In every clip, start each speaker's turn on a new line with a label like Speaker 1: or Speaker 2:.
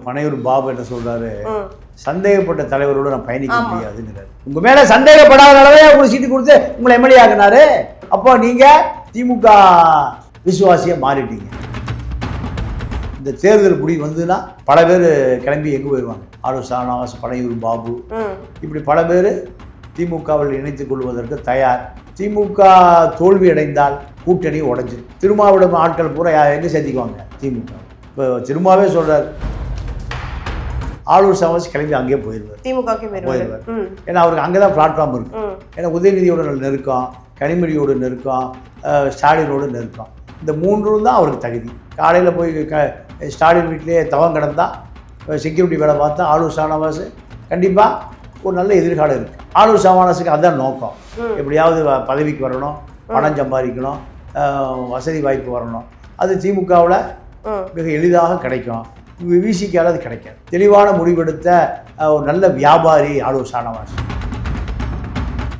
Speaker 1: பனையூர் பாபு என்ன சொல்றாரு, சந்தேகப்பட்ட தலைவரோடு நான் பயணிக்க முடியாதுங்கிறாரு. உங்க மேல சந்தேகப்படாதனாலவே உங்களுக்கு சீட்டு கொடுத்து உங்களை எம்எல்ஏ ஆகினாரு. அப்போ நீங்க திமுக விசுவாசியா மாறிட்டீங்க. இந்த தேர்தல் முடி வந்துன்னா பல பேர் கிளம்பி எங்கே போயிடுவாங்க. ஆளுநர் ஷானவாஸ், பனையூர் பாபு, இப்படி பல பேர் திமுகவில் இணைத்துக் கொள்வதற்கு தயார். திமுக தோல்வி அடைந்தால் கூட்டணி உடைஞ்சிடும். திருமாவிடம் ஆட்கள் பூரா எங்கே சேர்த்திக்குவாங்க? திமுக. இப்போ திருமாவே சொல்றாரு, ஆளுநர் ஷானவாஸ் கிளம்பி அங்கேயே போயிடுவார், போயிடுவார். ஏன்னா அவருக்கு அங்கே தான் பிளாட்ஃபார்ம் இருக்கு. ஏன்னா உதயநிதியோட நெருக்கம், கனிமொழியோட நெருக்கம், ஸ்டாலினோட நெருக்கம், இந்த மூன்றும் தான் அவருக்கு தகுதி. காலையில் போய் ஸ்டாலின் வீட்டிலேயே தவம் கிடந்தா, செக்யூரிட்டி வேலை பார்த்தா ஆளுநர் ஷானவாஸ் கண்டிப்பாக ஒரு நல்ல எதிர்காலம் இருக்குது. ஆளுநர் ஷானவாஸுக்கு அதுதான் நோக்கம். எப்படியாவது பதவிக்கு வரணும், பணம் சம்பாதிக்கணும், வசதி வாய்ப்பு வரணும். அது திமுகவில் மிக எளிதாக கிடைக்கும். விசிக்கால அது கிடைக்காது. தெளிவான முடிவெடுத்த ஒரு நல்ல வியாபாரி ஆளுநர் ஷானவாஸ்.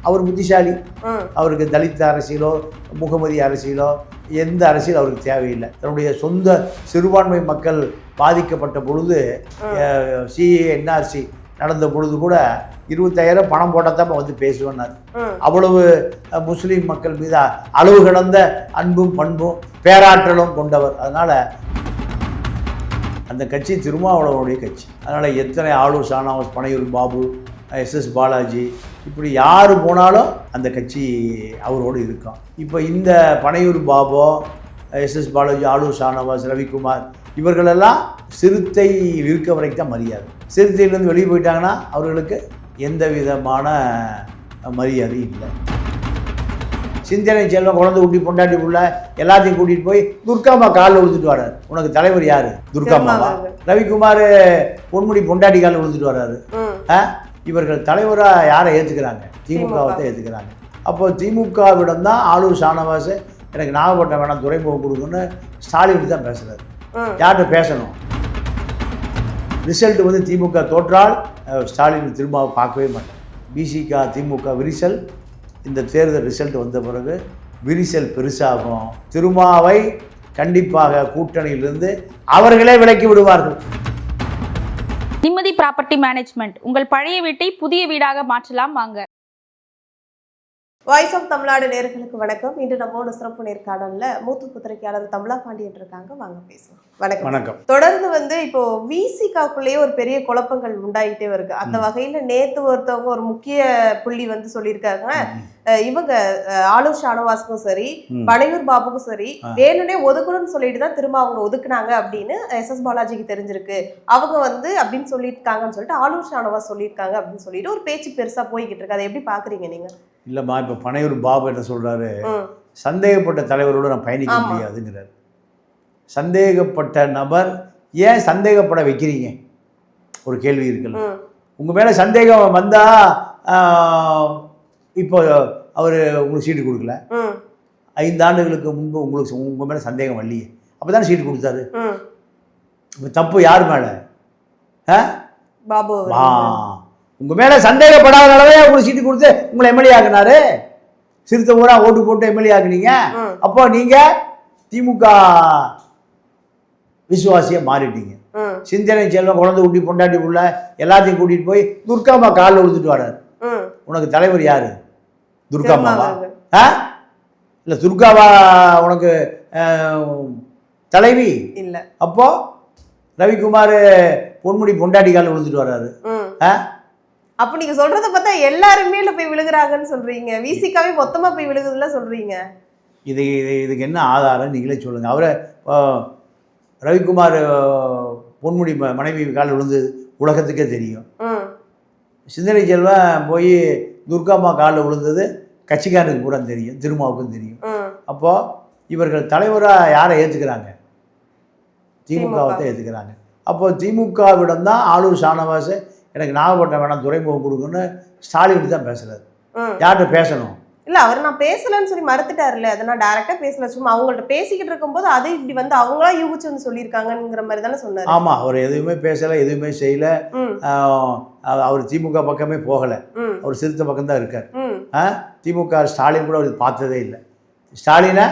Speaker 1: அவர் புத்திசாலி. அவருக்கு தலித் அரசியலோ முகமதி அரசியலோ எந்த அரசியல் அவருக்கு தேவையில்லை. தன்னுடைய சொந்த சிறுபான்மை மக்கள் பாதிக்கப்பட்ட பொழுது, சிஏ என்ஆர்சி நடந்த பொழுது கூட 25,000 பணம் போட்டால் தான் வந்து பேசுவேன்னார். அவ்வளவு முஸ்லீம் மக்கள் மீது அளவு கடந்த அன்பும் பண்பும் பேராற்றலும் கொண்டவர். அதனால் அந்த கட்சி திருமாவளவனுடைய கட்சி. அதனால் எத்தனை ஆளுநர் ஷானவாஸ், பனையூர் பாபு, எஸ்எஸ் பாலாஜி, இப்படி யார் போனாலும் அந்த கட்சி அவரோடு இருக்கும். இப்போ இந்த பனையூர் பாபு, எஸ்எஸ் பாலாஜி, ஆளுநர் ஷானவாஸ், ரவிக்குமார், இவர்களெல்லாம் சிறுத்தை இருக்க வரைக்கும் தான் மரியாதை. சிறுத்தையிலேருந்து வெளியே போயிட்டாங்கன்னா அவர்களுக்கு எந்த விதமான மரியாதையும் இல்லை. சிந்தனை செல்வம் குழந்தை ஊட்டி பொண்டாட்டி புள்ள எல்லாத்தையும் கூட்டிகிட்டு போய் துர்காமா காலில் விழுந்துட்டு வர்றாரு. உனக்கு தலைவர் யார்? துர்காமாவா? ரவிக்குமார் பொன்முடி பொண்டாட்டி காலில் விழுந்துட்டு வர்றாரு. இவர்கள் தலைவராக யாரை ஏற்றுக்கிறாங்க? திமுகவை தான் ஏற்றுக்கிறாங்க. அப்போ திமுகவிடம் தான் ஆளுநர் ஷானவாஸ் எனக்கு நாகப்பட்டினம் வேணாம், துறைமுகம் கொடுக்குன்னு ஸ்டாலின் தான் பேசுகிறாரு. யார்கிட்ட பேசணும்? ரிசல்ட் வந்து திமுக தோற்றால் ஸ்டாலின் திரும்ப பார்க்கவே மாட்டேன். பிசிக திமுக விரிசல். இந்த தேர்தல் ரிசல்ட் வந்த பிறகு விரிசல் பெருசாகும். திருமாவை கண்டிப்பாக கூட்டணியிலிருந்து அவர்களே விலக்கி விடுவார்கள்.
Speaker 2: நிம்மதி ப்ராப்பர்ட்டி மேனேஜ்மெண்ட். உங்கள் பழைய வீட்டை புதிய வீடாக மாற்றலாம் வாங்க.
Speaker 3: வாய்ஸ் ஆஃப் தமிழ்நாடு நேயர்களுக்கு வணக்கம். இன்று நம்மோட சிறப்பு நேர்காணல்ல மூத்த பத்திரிகையாளர் தமிழா பாண்டியன் இருக்காங்க. வாங்க பேசலாம். வணக்கம்.
Speaker 1: வணக்கம்.
Speaker 3: தொடர்ந்து இப்போ விசிகாக்குள்ளேயே ஒரு பெரிய குழப்பங்கள் உண்டாயிட்டே வருது. அந்த வகையில நேத்து ஒருத்தவங்க ஒரு முக்கிய புள்ளி சொல்லியிருக்காங்க, இவங்க ஆளுநர் ஷானவாஸுக்கும் சரி, பனையூர் பாபுக்கும் சரி, வேணும்னே ஒதுக்கணும்னு சொல்லிட்டு தான் திரும்ப அவங்க ஒதுக்குனாங்க அப்படின்னு எஸ்எஸ் பாலாஜிக்கு தெரிஞ்சிருக்கு. அவங்க அப்படின்னு சொல்லியிருக்காங்கன்னு சொல்லிட்டு ஆளுநர் ஷானவாஸ் சொல்லியிருக்காங்க அப்படின்னு சொல்லிட்டு ஒரு பேச்சு பெருசா போய்கிட்டு இருக்கு. அதை எப்படி பாக்குறீங்க நீங்க?
Speaker 1: இல்லைம்மா, இப்போ பனையூர் பாபு என்ன சொல்கிறாரு, சந்தேகப்பட்ட தலைவரோடு நான் பயணிக்க முடியாதுங்கிறார். சந்தேகப்பட்ட நபர் ஏன் சந்தேகப்பட வைக்கிறீங்க? ஒரு கேள்வி இருக்குல்ல. உங்கள் மேலே சந்தேகம் வந்தால் இப்போ அவர் உங்களுக்கு சீட்டு கொடுக்கல, 5 ஆண்டுகளுக்கு முன்பு உங்கள் மேலே சந்தேகம் வரலையே, அப்போ தானே சீட்டு கொடுத்தாரு. இப்போ தப்பு யார் மேலே?
Speaker 3: பாபு.
Speaker 1: உங்கள் மேலே சந்தேகப்படாதனாலவே உங்களுக்கு சீட்டு கொடுத்து உங்களை எம்எல்ஏ ஆகினாரு. சிறுத்தை ஊரா ஓட்டு போட்டு எம்எல்ஏ ஆகுனீங்க. அப்போ நீங்கள் திமுக விசுவாசியை மாறிட்டீங்க. சிந்தனை செல்வம் குழந்தை ஊட்டி பொண்டாட்டி புள்ள எல்லாத்தையும் கூட்டிகிட்டு போய் துர்காமா காலில் விழுந்துட்டு வர்றாரு. உனக்கு தலைவர் யார்? துர்காமாவா? இல்லை, துர்காவா உனக்கு தலைவி இல்லை? அப்போ ரவிக்குமார் பொன்முடி பொண்டாட்டி காலில் விழுந்துட்டு வர்றாரு.
Speaker 3: அப்ப நீங்க சொல்றத பார்த்தா எல்லாருமே போய் விழுகுறாங்கன்னு சொல்றீங்க, விசிகாவே மொத்தமா போய் விழுகுதுல சொல்றீங்க.
Speaker 1: இதுக்கு என்ன ஆதாரம் நீங்களே சொல்லுங்க. அவரை ரவிக்குமார் பொன்முடி மனைவி காலில் விழுந்து உலகத்துக்கே தெரியும். சிந்தனை செல்வம் போய் துர்காமா காலில் விழுந்தது கட்சிக்காரனுக்கு பூரா தெரியும், திருமாவுக்கும் தெரியும். அப்போ இவர்கள் தலைவராக யாரை ஏற்றுக்கிறாங்க? திமுகவை தான் ஏற்றுக்கிறாங்க. அப்போ திமுகவிடம் தான் ஆளுநர் ஷானவாஸ் எனக்கு நாகப்பட்டினம் வேணாம், துறைமுகம் கொடுக்குன்னு ஸ்டாலின் தான் பேசுறாரு. யார்கிட்ட பேசணும்?
Speaker 3: இல்லை, அவர் நான் பேசலன்னு சொல்லி மறுத்துட்டாருல்ல. அதை நான் டைரெக்டாக பேசல, சும்மா அவங்கள்ட்ட பேசிக்கிட்டு இருக்கும்போது அது இப்படி அவங்களா யூகிச்சு சொல்லியிருக்காங்கங்கிற மாதிரி தானே சொன்னார்.
Speaker 1: ஆமாம், அவர் எதுவுமே பேசலை, எதுவுமே செய்யலை. அவர் திமுக பக்கமே போகலை, அவர் சிறுத்தை பக்கம் தான் இருக்கார். திமுக ஸ்டாலின் கூட அவர் பார்த்ததே இல்லை, ஸ்டாலினை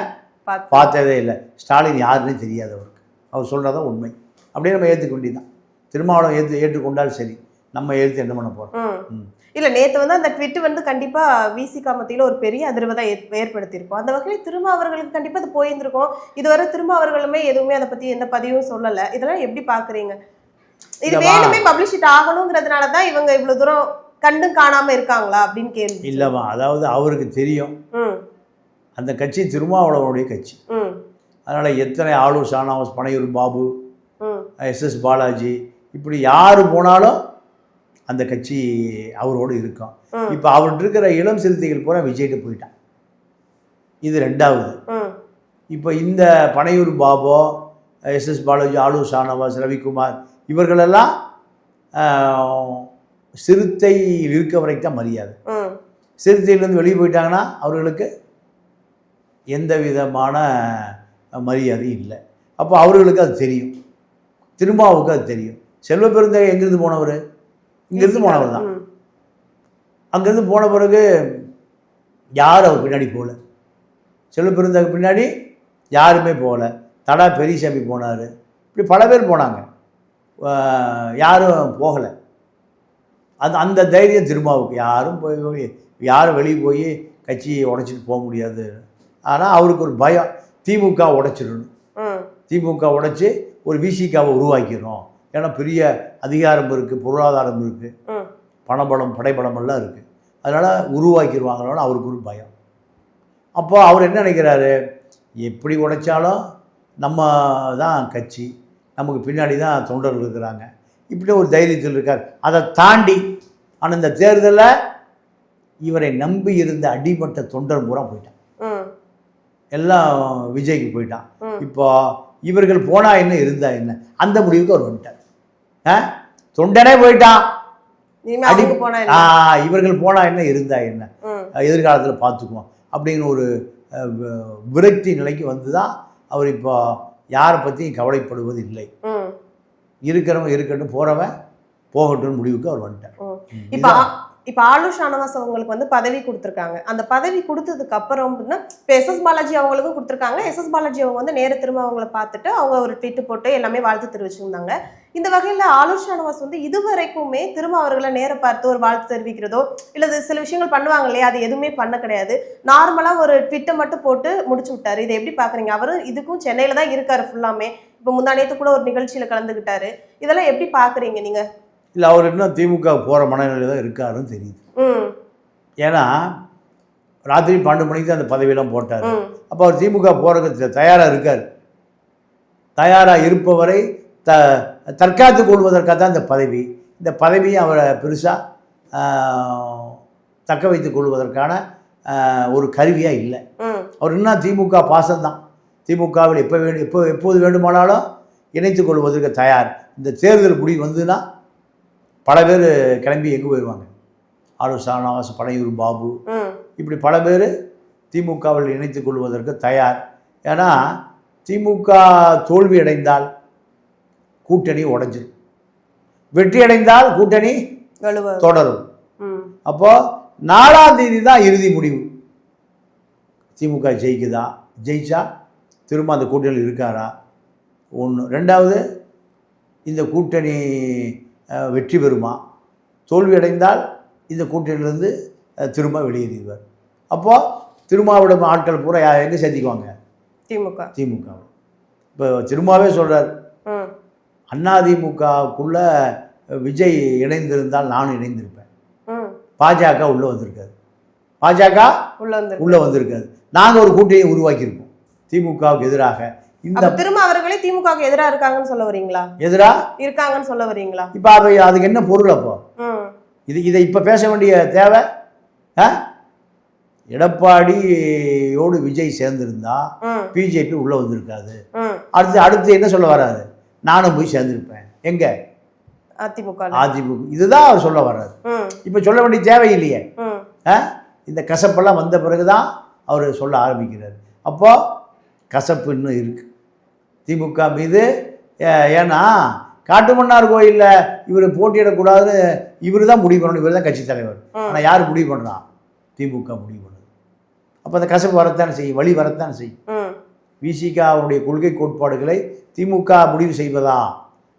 Speaker 1: பார்த்ததே இல்லை. ஸ்டாலின் யாருன்னு தெரியாது அவருக்கு. அவர் சொல்கிறதான் உண்மை. அப்படியே நம்ம ஏற்றுக்க வேண்டியதான். திருமாவளவன் ஏற்றுக்கொண்டால் சரி, நம்ம எடுத்து என்ன பண்ண போகிறோம்?
Speaker 3: இல்ல நேத்து வந்து அந்த ட்விட் வந்து கண்டிப்பா விசிகா மத்தியில ஒரு பெரிய அதிர்வை தான் ஏற்படுத்தியிருக்கும். அந்த வகையில் திரும்ப அவர்களுக்கு கண்டிப்பா அது போயிருந்திருக்கும். இதுவரை திரும்ப அவர்களுமே எதுவுமே அதை பத்தி எந்த பதிவும் சொல்லல. இதெல்லாம் எப்படி பாக்குறீங்க? இது வேணுமே பப்ளிஷிட் ஆகணுங்கிறதுனால தான் இவங்க இவ்வளவு தூரம் கண்டும் காணாம இருக்காங்களா அப்படின்னு கேள்வி.
Speaker 1: இல்லவா, அதாவது அவருக்கு தெரியும் அந்த கட்சி திருமாவளவனுடைய கட்சி. அதனால எத்தனை ஆளூர் ஷானவாஸ், பனையூர் பாபு, எஸ் பாலாஜி, இப்படி யாரு போனாலும் அந்த கட்சி அவரோடு இருக்கும். இப்போ அவர்கிட்ட இருக்கிற இளம் சிறுத்தைகள் பூரா விஜய்கிட்ட போயிட்டான். இது ரெண்டாவது. இப்போ இந்த பனையூர் பாபு, எஸ் பாலாஜி, ஆளூர் ஷானவாஸ், ரவிக்குமார், இவர்களெல்லாம் சிறுத்தை இருக்க வரைக்கும் தான் மரியாதை. சிறுத்தையிலேருந்து வெளியே போயிட்டாங்கன்னா அவர்களுக்கு எந்த விதமான மரியாதையும் இல்லை. அப்போ அவர்களுக்கு அது தெரியும், திருமாவுக்கு அது தெரியும். செல்வ பெருந்தகை எங்கேருந்து போனவர்? இங்கேருந்து போனவர் தான். அங்கேருந்து போன பிறகு யாரும் அவர் பின்னாடி போகல. செல்வ பெருந்தகை பின்னாடி யாருமே போகல. தடா பெரியசாமி போனார். இப்படி பல பேர் போனாங்க, யாரும் போகலை. அந்த தைரியம் திருமாவுக்கு. யாரும் வெளியே போய் கட்சியை உடைச்சிட்டு போக முடியாது. ஆனால் அவருக்கு ஒரு பயம், திமுக உடைச்சிடணும், திமுக உடைச்சி ஒரு விசிகாவை உருவாக்கிறோம். ஏன்னா பெரிய அதிகாரம் இருக்குது, பொருளாதாரம் இருக்குது, பணபலம், படைபலம் எல்லாம் இருக்குது. அதனால் உருவாக்கிடுவாங்களோன்னு அவருக்கு ஒரு பயம். அப்போ அவர் என்ன நினைக்கிறாரு, எப்படி உடைச்சாலும் நம்ம தான் கட்சி, நமக்கு பின்னாடி தான் தொண்டர்கள் இருக்கிறாங்க, இப்படி ஒரு தைரியத்தில் இருக்கார். அதை தாண்டி ஆனால் இந்த தேர்தலில் இவரை நம்பி இருந்த அடிமட்ட தொண்டர் பூரா போயிட்டான், எல்லாம் விஜய்க்கு போயிட்டான். இப்போ இவர்கள் போனா என்ன, இருந்தா என்ன, அந்த முடிவுக்கு அவர் வந்துட்டார். தொண்டனே போயிட்டான், இவர்கள் போனா என்ன, இருந்தா என்ன, எதிர்காலத்தில் பார்த்துக்குவோம் அப்படிங்கிற ஒரு விரக்தி நிலைக்கு வந்து தான் அவர் இப்போ யாரை பற்றியும் கவலைப்படுவது இல்லை. இருக்கிறவன் இருக்கட்டும், போகிறவன் போகட்டும் முடிவுக்கு அவர் வந்துட்டார்.
Speaker 3: இப்போ ஆளூர் ஷானவாஸ் அவங்களுக்கு வந்து பதவி கொடுத்துருக்காங்க. அந்த பதவி கொடுத்ததுக்கு அப்புறம் இப்போ எஸ் பாலாஜி அவங்களுக்கும் கொடுத்துருக்காங்க. எஸ் பாலாஜி அவங்க வந்து நேர திரும்ப அவங்கள பார்த்துட்டு அவங்க ஒரு ட்வீட் போட்டு எல்லாமே வாழ்த்து தெரிவிச்சிருந்தாங்க. இந்த வகையில் ஆளூர் ஷானவாஸ் வந்து இதுவரைக்குமே திரும்ப அவர்களை நேர பார்த்து ஒரு வாழ்த்து தெரிவிக்கிறதோ இல்லை சில விஷயங்கள் பண்ணுவாங்க இல்லையா, அது எதுவுமே பண்ண கிடையாது. நார்மலாக ஒரு ட்விட்டை மட்டும் போட்டு முடிச்சு விட்டாரு. இதை எப்படி பார்க்குறீங்க? அவரும் இதுக்கும் சென்னையில் தான் இருக்காரு ஃபுல்லாமே. இப்போ முந்தானேத்து கூட ஒரு நிகழ்ச்சியில் கலந்துக்கிட்டாரு. இதெல்லாம் எப்படி பார்க்குறீங்க நீங்கள்?
Speaker 1: இல்லை, அவர் இன்னும் திமுக போகிற மனநிலையில் தான் இருக்காருன்னு தெரியுது. ஏன்னா ராத்திரி 12 மணிக்கு தான் அந்த பதவியெல்லாம் போட்டார். அப்போ அவர் திமுக போகிறதுக்கு தயாராக இருக்கார். தயாராக இருப்பவரை தற்காத்து கொள்வதற்காக தான் இந்த பதவி. இந்த பதவியை அவரை பெருசாக தக்க வைத்துக் கொள்வதற்கான ஒரு கருவியாக இல்லை. அவர் இன்னும் திமுக பாசம்தான். திமுகவில் எப்போது வேண்டுமானாலும் இணைத்து கொள்வதற்கு தயார். இந்த தேர்தல் முடிவு வந்துன்னா பல பேர் கிளம்பி எங்கே போயிடுவாங்க. ஆளூர் ஷானவாஸ், பனையூர் பாபு, இப்படி பல பேர் திமுகவில் இணைத்து கொள்வதற்கு தயார். ஏன்னா திமுக தோல்வி அடைந்தால் கூட்டணி உடைஞ்சிடும், வெற்றி அடைந்தால் கூட்டணி தொடரும். அப்போ 4ஆம் தேதி தான் இறுதி முடிவு. திமுக ஜெயிக்குதா, ஜெயிச்சா திரும்ப அந்த கூட்டணியில் இருக்காரா, ஒன்று. ரெண்டாவது, இந்த கூட்டணி வெற்றி பெறுமா, தோல்வி அடைந்தால் இந்த கூட்டணியிலிருந்து திரும்ப வெளியேறிடுவார். அப்போது திருமாவிடம் ஆட்கள் பூரா எங்கே சேர்த்திக்குவாங்க? திமுக. இப்போ திரும்பவே சொல்கிறார், அதிமுகவுக்குள்ள விஜய் இணைந்திருந்தால் நானும் இணைந்திருப்பேன். பாஜக உள்ளே வந்திருக்காது, பாஜக உள்ளே வந்திருக்காது. நாங்கள் ஒரு கூட்டணியை உருவாக்கியிருப்போம் திமுகவுக்கு எதிராக. இந்த
Speaker 3: திரும்ப அவர்களே திமுகவுக்கு எதிராக இருக்காங்கன்னு சொல்ல வரீங்களா?
Speaker 1: எதிராக இருக்காங்கன்னு
Speaker 3: சொல்ல வரீங்களா?
Speaker 1: இப்போ அதுக்கு என்ன பொருள்? அப்போ இதை இப்போ பேச வேண்டிய தேவை? எடப்பாடியோடு விஜய் சேர்ந்திருந்தா பிஜேபி உள்ள வந்திருக்காது. அடுத்து என்ன சொல்ல வராது? நானும் போய் சேர்ந்திருப்பேன். எங்க? அதிமுக. இதுதான் அவர் சொல்ல வர்றாரு. இப்ப சொல்ல வேண்டிய தேவை இல்லையே. இந்த கசப்பெல்லாம் வந்த பிறகுதான் அவர் சொல்ல ஆரம்பிக்கிறார். அப்போ கசப்பு இன்னும் இருக்கு திமுக மீது. ஏன்னா காட்டுமன்னார் கோயிலில் இவர் போட்டியிடக்கூடாதுன்னு இவர் தான் முடிவு பண்ணணும், இவர் தான் கட்சி தலைவர். ஆனால் யார் முடிவு பண்ணுறான்? திமுக முடிவு பண்ணுது. அப்போ அந்த கசப்பு வரத்தானே செய்யும், வழி வரத்தானே செய்யும். விசிகாவுடைய கொள்கை கோட்பாடுகளை திமுக முடிவு செய்வதா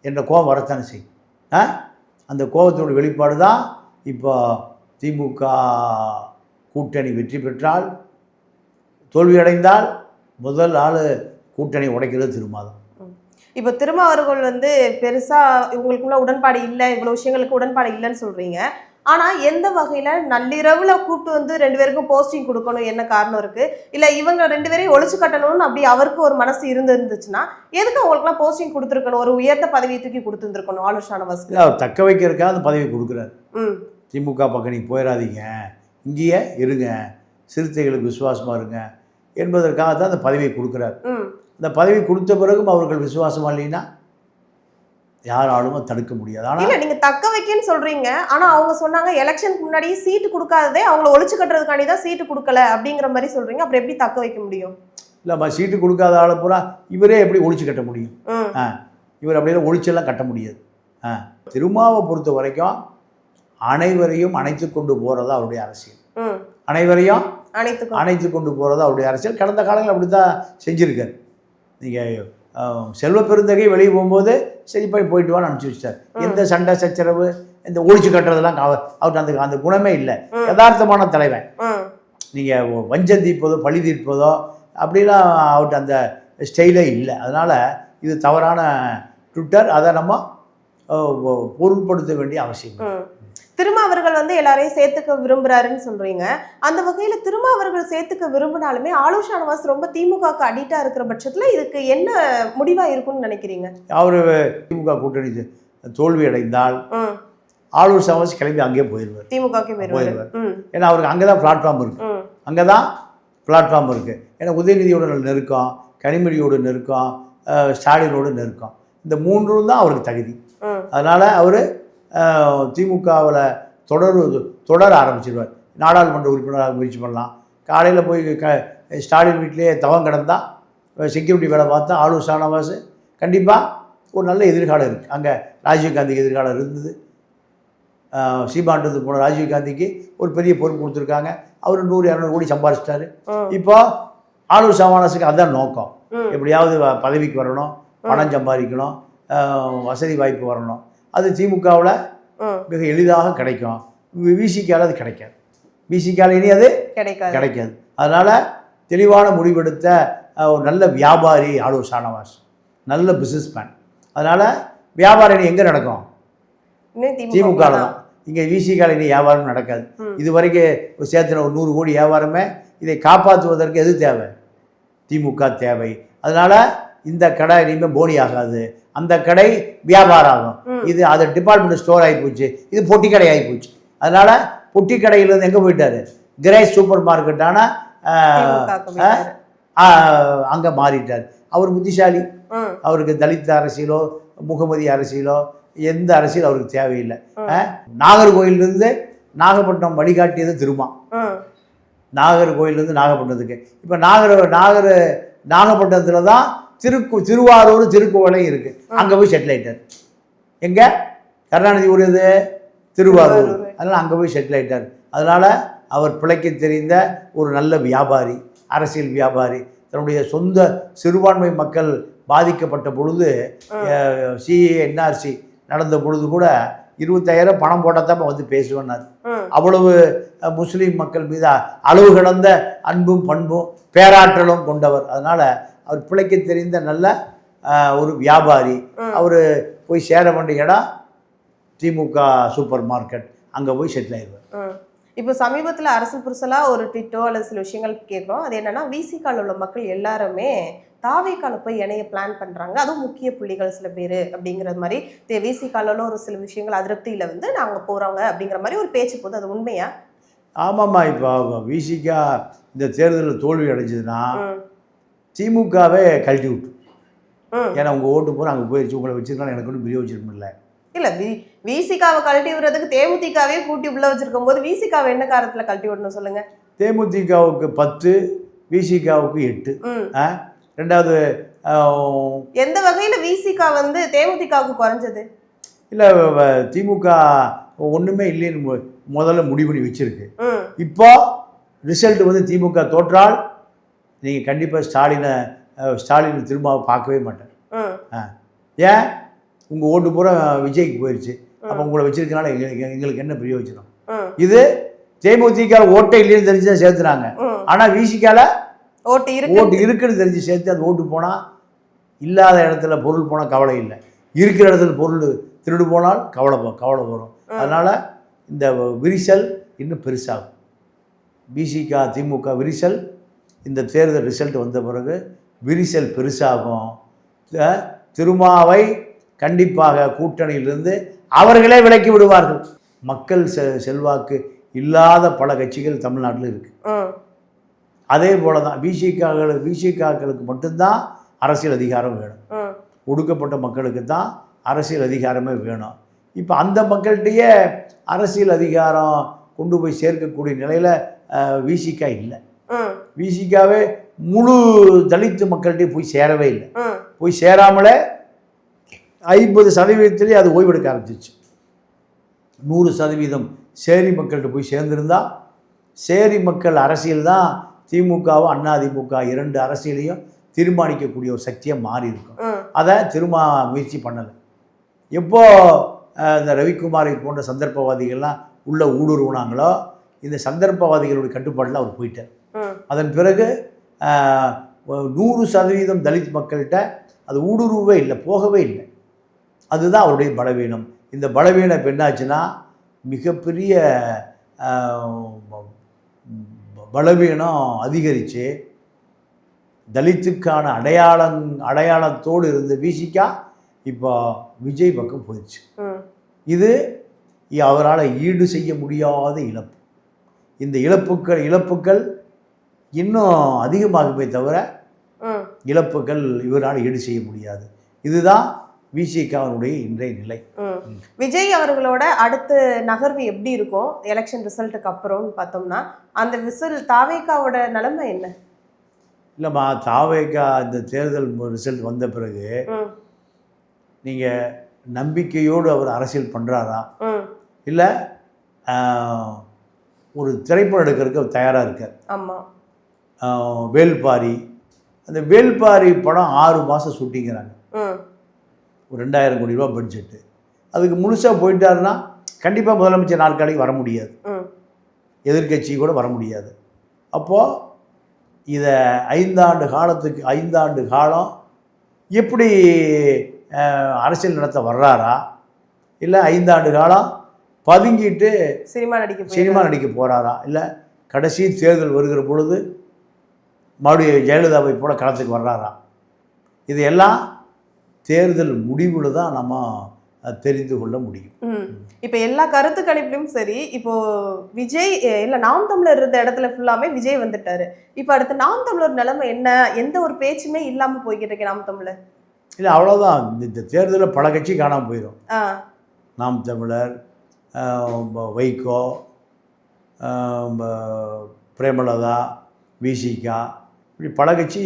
Speaker 1: என்ற கோபம் வரத்தானே செய்யும். அந்த கோபத்தோட வெளிப்பாடு தான் இப்போ திமுக கூட்டணி வெற்றி பெற்றால், தோல்வியடைந்தால் முதல் ஆள் கூட்டணி உடைக்கிறது திருமாதான்.
Speaker 3: இப்போ திருமாவர்கள் வந்து பெருசா இவங்களுக்குள்ள உடன்பாடு இல்லை, இவ்வளவு விஷயங்களுக்கு உடன்பாடு இல்லைன்னு சொல்றீங்க. ஆனா எந்த வகையில நள்ளிரவுல கூப்பிட்டு வந்து 2 பேருக்கும் போஸ்டிங் கொடுக்கணும், என்ன காரணம் இருக்கு? இல்ல இவங்க 2 பேரையும் ஒழிச்சு கட்டணும்னு அப்படி அவருக்கு ஒரு மனசு இருந்துச்சுன்னா எதுக்கு அவங்களுக்குலாம் போஸ்டிங் கொடுத்துருக்கணும்? ஒரு உயர்ந்த பதவியை தூக்கி கொடுத்துருந்துருக்கணும் ஆளுநர் ஷானவாஸ்.
Speaker 1: அவர் தக்க வைக்கிறதுக்காக அந்த பதவி கொடுக்குறாரு. திமுக பக்கம் நீங்கள் போயிடாதீங்க, இங்கேயே இருங்க, சிறுத்தைகளுக்கு விசுவாசமாக இருங்க என்பதற்காக தான் அந்த பதவியை கொடுக்குறாரு. அந்த பதவி கொடுத்த பிறகும் அவர்கள் விசுவாசமா இல்லைன்னா யாராலும் தடுக்க முடியாது. ஆனால்
Speaker 3: நீங்க தக்க வைக்கன்னு சொல்றீங்க, ஆனா அவங்க சொன்னாங்க எலெக்ஷனுக்கு முன்னாடி சீட்டு கொடுக்காததே அவங்கள ஒழிச்சு கட்டுறதுக்காண்டி தான் சீட்டு கொடுக்கல அப்படிங்கிற மாதிரி சொல்றீங்க. அப்புறம் எப்படி தக்க வைக்க முடியும்?
Speaker 1: இல்லைம்மா, சீட்டு கொடுக்காத ஆளை பூரா இவரே எப்படி ஒழிச்சு கட்ட முடியும்? இவர் அப்படியே ஒழிச்செல்லாம் கட்ட முடியாது. திருமாவை பொறுத்த வரைக்கும் அனைவரையும் அணைத்து கொண்டு போகிறதா அவருடைய அரசியல். அனைவரையும் அணைத்து கொண்டு போகிறதா அவருடைய அரசியல். கடந்த காலங்களில் அப்படி தான் செஞ்சுருக்கார். நீங்கள் செல்வ பெருந்தகை வெளியே போகும்போது சரி போயிட்டு வான்னு அனுப்பிச்சி வச்சிட்டார். எந்த சண்டை சச்சரவு, இந்த ஒழிச்சு கட்டுறதெல்லாம் அவர்கிட்ட அந்த குணமே இல்லை. யதார்த்தமான தலைவன். நீங்கள் வஞ்சம் தீர்ப்பதோ பழி தீர்ப்பதோ அப்படிலாம் அவர்கிட்ட அந்த ஸ்டைலே இல்லை. அதனால் இது தவறான ட்விட்டர். அதை நம்ம பொருட்படுத்த வேண்டிய அவசியம்.
Speaker 3: திருமாவர்கள் வந்து எல்லாரையும் சேர்த்துக்க விரும்புறாருன்னு சொல்றீங்க. அந்த வகையில திருமாவர்கள் சேர்த்துக்க விரும்பினாலுமே ஆளுநர் ஷானவாஸ் ரொம்ப திமுகவுக்கு அடிக்டா இருக்கிற பட்சத்துல இதுக்கு என்ன முடிவா இருக்கும்னு நினைக்கிறீங்க?
Speaker 1: அவரு திமுக கூட்டணி தோல்வி அடைந்தால் ஆளுநர் ஷானவாஸ் கிளம்பி அங்கேயே போயிடுவார்,
Speaker 3: திமுகவுக்கு போயிடுவார்.
Speaker 1: ஏன்னா அவருக்கு அங்கதான் பிளாட்ஃபார்ம் இருக்கு. அங்கதான் பிளாட்ஃபார்ம் இருக்கு. ஏன்னா உதயநிதியோட நெருக்கம், கனிமொழியோட நெருக்கம், ஸ்டாலினோட நெருக்கம், இந்த 3 தான் அவருக்கு தகுதி. அதனால அவரு திமுகவில் தொடர ஆரம்பிச்சிடுவார். நாடாளுமன்ற உறுப்பினராக முயற்சி பண்ணலாம். காலையில் போய் ஸ்டாலின் வீட்டிலேயே தவம் கிடந்தால் செக்யூரிட்டி வேலை பார்த்தா ஆளுநர் ஷானவாஸ் கண்டிப்பாக ஒரு நல்ல எதிர்காலம் இருக்குது. அங்கே ராஜீவ்காந்திக்கு எதிர்காலம் இருந்தது. சீமாண்டது போன ராஜீவ்காந்திக்கு ஒரு பெரிய பொறுப்பு கொடுத்துருக்காங்க. அவர் 100-200 கோடி சம்பாதிச்சிட்டாரு. இப்போ ஆளுநர் ஷானவாஸுக்கு அதுதான் நோக்கம். எப்படியாவது பதவிக்கு வரணும், பணம் சம்பாதிக்கணும், வசதி வாய்ப்பு வரணும். அது திமுகவில் மிக எளிதாக கிடைக்கும். விசிகாவில் அது கிடைக்காது. விசிகாவில் இனி அது கிடைக்காது. அதனால் தெளிவான முடிவெடுத்த ஒரு நல்ல வியாபாரி ஆளுநர் ஷானவாஸ், நல்ல பிஸ்னஸ் மேன். அதனால் வியாபாரம் இனி எங்கே நடக்கும்? திமுகவில் தான். இங்கே விசிகாவில் இனி வியாபாரம் நடக்காது. இது வரைக்கும் சேர்த்துன ஒரு 100 கோடி வியாபாரமே இதை காப்பாற்றுவதற்கு எது தேவை? திமுக தேவை. அதனால் இந்த கடை இனிமேல் போனி ஆகாது, அந்த கடை வியாபாரம் ஆகும். இது அது டிபார்ட்மெண்ட் ஸ்டோர் ஆகி போச்சு, இது பொட்டி கடை ஆகி போச்சு. அதனால பொட்டி கடையிலேருந்து எங்கே போயிட்டாரு? கிரேஸ் சூப்பர் மார்க்கெட்டான அங்கே மாறிட்டார். அவர் புத்திசாலி. அவருக்கு தலித் அரசியலோ முகமதி அரசியலோ எந்த அரசியல் அவருக்கு தேவையில்லை. நாகர்கோயிலிருந்து நாகப்பட்டினம் வழிகாட்டியது திருமா. நாகர்கோயிலிருந்து நாகப்பட்டினத்துக்கு இப்போ நாகப்பட்டினத்தில் தான் திருவாரூர் திருக்குவளை இருக்கு. அங்கே போய் செட்டில் ஆயிட்டார். எங்க கருணாநிதி ஊர் எது? திருவாரூர். அதனால் அங்கே போய் செட்டில் ஆயிட்டார். அதனால் அவர் பிழைக்க தெரிந்த ஒரு நல்ல வியாபாரி, அரசியல் வியாபாரி. தன்னுடைய சொந்த சிறுபான்மை மக்கள் பாதிக்கப்பட்ட பொழுது சிஏ என்ஆர்சி நடந்த பொழுது கூட 25,000 பணம் போட்டால் தான் வந்து பேசுவேன்னார். அவ்வளவு முஸ்லீம் மக்கள் மீது அளவு கடந்த அன்பும் பண்பும் பேராற்றலும் கொண்டவர். அதனால் அவர் பிழைக்க தெரிந்த நல்ல ஒரு வியாபாரி. அவர் போய் சேர வேண்டிய இடம் திமுக சூப்பர் மார்க்கெட். அங்கே போய் செட்டில் ஆயிடுவார்.
Speaker 3: இப்போ சமீபத்தில் அரசல் புரசலாக ஒரு ட்விட்டோ அல்லது சில விஷயங்கள் கேட்குறோம். அது என்னன்னா, விசிகால உள்ள மக்கள் எல்லாருமே தாவேக்கால போய் இணைய பிளான் பண்ணுறாங்க, அதுவும் முக்கிய புள்ளிகள் சில பேர் அப்படிங்கிற மாதிரி. விசிகால ஒரு சில விஷயங்கள் அதிருப்தியில் வந்து நாங்கள் போகிறோங்க அப்படிங்கிற மாதிரி ஒரு பேச்சு போது, அது உண்மையா?
Speaker 1: ஆமாம்மா. இப்போ விசிகா இந்த தேர்தலில் தோல்வி அடைஞ்சதுன்னா திமுகவே கழட்டி விட்டு. ஏன்னா உங்கள் ஓட்டு போகிற அங்கே போயிடுச்சு, உங்களை வச்சுருக்காங்க, எனக்கு ஒன்றும் பிரயோஜனம் இல்லை.
Speaker 3: இல்லை, விசிகாவை கழட்டி விடுறதுக்கு தேமுதிகவே கூட்டி உள்ள வச்சிருக்கும் போது விசிகாவை என்ன காரணத்தில் கழட்டி விடணும் சொல்லுங்க?
Speaker 1: தேமுதிகவுக்கு 10, விசிகாவுக்கு 8. ரெண்டாவது
Speaker 3: எந்த வகையில் விசிகா வந்து தேமுதிகவுக்கு குறைஞ்சது?
Speaker 1: இல்லை, திமுக ஒன்றுமே இல்லைன்னு முதல்ல முடிவு பண்ணி வச்சிருக்கு. இப்போ ரிசல்ட் வந்து திமுக தோற்றால் நீங்கள் கண்டிப்பாக ஸ்டாலினை திரும்ப பார்க்கவே மாட்டார். ஏன்? உங்கள் ஓட்டு பூரா விஜய்க்கு போயிடுச்சு, அப்போ உங்களை வச்சிருக்கனால எங்களுக்கு என்ன பிரயோஜனம்? இது தேமுதிக ஓட்டை இல்லைன்னு தெரிஞ்சு தான் சேர்த்துனாங்க. ஆனால் விசிகால ஓட்டு இருக்குன்னு தெரிஞ்சு சேர்த்து அந்த ஓட்டு போனால் இல்லாத இடத்துல பொருள் போனால் கவலை இல்லை, இருக்கிற இடத்துல பொருள் திருடு போனால் கவலை வரும். அதனால் இந்த விரிசல் இன்னும் பெருசாகும். விசிகா திமுக விரிசல் இந்த தேர்தல் ரிசல்ட் வந்த பிறகு விரிசல் பெருசாகும். திருமாவை கண்டிப்பாக கூட்டணியிலிருந்து அவர்களே விலக்கி விடுவார்கள். மக்கள் செல்வாக்கு இல்லாத பல கட்சிகள் தமிழ்நாட்டில் இருக்குது. அதே போல தான் விசிகாக்களுக்கு மட்டும்தான் அரசியல் அதிகாரம் வேணும். ஒடுக்கப்பட்ட மக்களுக்கு தான் அரசியல் அதிகாரமே வேணும். இப்போ அந்த மக்கள்கிட்டயே அரசியல் அதிகாரம் கொண்டு போய் சேர்க்கக்கூடிய நிலையில் விசிகா இல்லை. விசிகாவே முழு தலித்து மக்கள்கிட்டே போய் சேரவே இல்லை. போய் சேராமலே 50% அது ஓய்வெடுக்க ஆரம்பிச்சிச்சு. 100% சேரி மக்கள்கிட்ட போய் சேர்ந்துருந்தா சேரி மக்கள் அரசியல் தான் திமுகவும் அதிமுக 2 அரசியலையும் தீர்மானிக்கக்கூடிய ஒரு சக்தியாக மாறி இருக்கும். அதை திரும்ப முயற்சி பண்ணலை. எப்போ இந்த ரவிக்குமாரை போன்ற சந்தர்ப்பவாதிகள்லாம் உள்ள ஊடுருவினாங்களோ இந்த சந்தர்ப்பவாதிகளுடைய கட்டுப்பாட்டில் அவர் போயிட்டார். அதன் பிறகு 100% தலித் மக்கள்கிட்ட அது ஊடுருவவே இல்லை, போகவே இல்லை. அதுதான் அவருடைய பலவீனம். இந்த பலவீனம் இப்போ என்னாச்சுன்னா மிகப்பெரிய பலவீனம் அதிகரித்து தலித்துக்கான அடையாளத்தோடு இருந்த விசிகா இப்போ விஜய் பக்கம் போயிடுச்சு. இது அவரால் ஈடு செய்ய முடியாத இழப்பு. இந்த இழப்புக்கள் இன்னும் அதிகமாகுமே தவிர இழப்புகள் இவரால் ஈடு செய்ய முடியாது. இதுதான் விசிகாவினுடைய இன்றைய நிலை.
Speaker 3: விஜய் அவர்களோட அடுத்த நகர்வு எப்படி இருக்கும் எலெக்ஷன் ரிசல்ட்டுக்கு அப்புறம்னு பார்த்தோம்னா அந்த தாவேகாவோட நிலைமை என்ன?
Speaker 1: இல்லைம்மா, தாவேகா இந்த தேர்தல் ரிசல்ட் வந்த பிறகு நீங்கள் நம்பிக்கையோடு அவர் அரசியல் பண்ணுறாரா இல்லை ஒரு திரைப்படம் எடுக்கிறதுக்கு அவர் தயாராக இருக்கார்.
Speaker 3: ஆமாம்.
Speaker 1: வேல்பாரி, அந்த வேல்பாரி படம் 6 மாதம் ஷூட்டிங்கிறாங்க. ஒரு 2000 கோடி ரூபா பட்ஜெட்டு. அதுக்கு முழுசாக போயிட்டாருன்னா கண்டிப்பாக முதலமைச்சர் நாற்காலிக்கு வர முடியாது, எதிர்கட்சி கூட வர முடியாது. அப்போது இதை 5 ஆண்டு காலம் எப்படி அரசியல் நடத்த வர்றாரா இல்லை 5 ஆண்டு காலம் பதுங்கிட்டு சினிமா நடிக்க போகிறாரா இல்லை கடைசி தேர்தல் வருகிற பொழுது மறுபடியும் ஜெயலலிதாவை போல களத்துக்கு வர்றாரா? இதையெல்லாம் தேர்தல் முடிவில் தான் நம்ம தெரிந்து கொள்ள முடியும்.
Speaker 3: இப்போ எல்லா கருத்து கணிப்பிலும் சரி, இப்போ விஜய் இல்லை நாம் தமிழர் இருந்த இடத்துல ஃபுல்லாமே விஜய் வந்துட்டாரு. இப்போ அடுத்து நாம் தமிழர் நிலைமை என்ன? எந்த ஒரு பேச்சுமே இல்லாமல் போய்கிட்டு இருக்கு நாம் தமிழர்.
Speaker 1: இல்லை, அவ்வளோதான். இந்த தேர்தலில் பல கட்சி காணாமல் போயிடும். நாம் தமிழர், வைகோ, பிரேமலதா, விசிகா, இப்படி பல கட்சி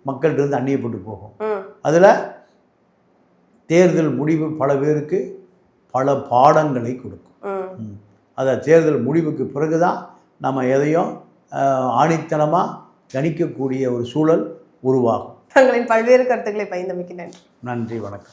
Speaker 1: மக்கள்கிட்ட இருந்து அந்நியப்பட்டு போகும். அதில் தேர்தல் முடிவு பல பேருக்கு பல பாடங்களை கொடுக்கும். அதை தேர்தல் முடிவுக்கு பிறகு தான் நம்ம எதையும் ஆணித்தனமாக கணிக்கக்கூடிய ஒரு சூழல் உருவாகும்.
Speaker 3: தங்களின் பல்வேறு கருத்துக்களை பகிர்ந்தமைக்கு நன்றி.
Speaker 1: நன்றி, வணக்கம்.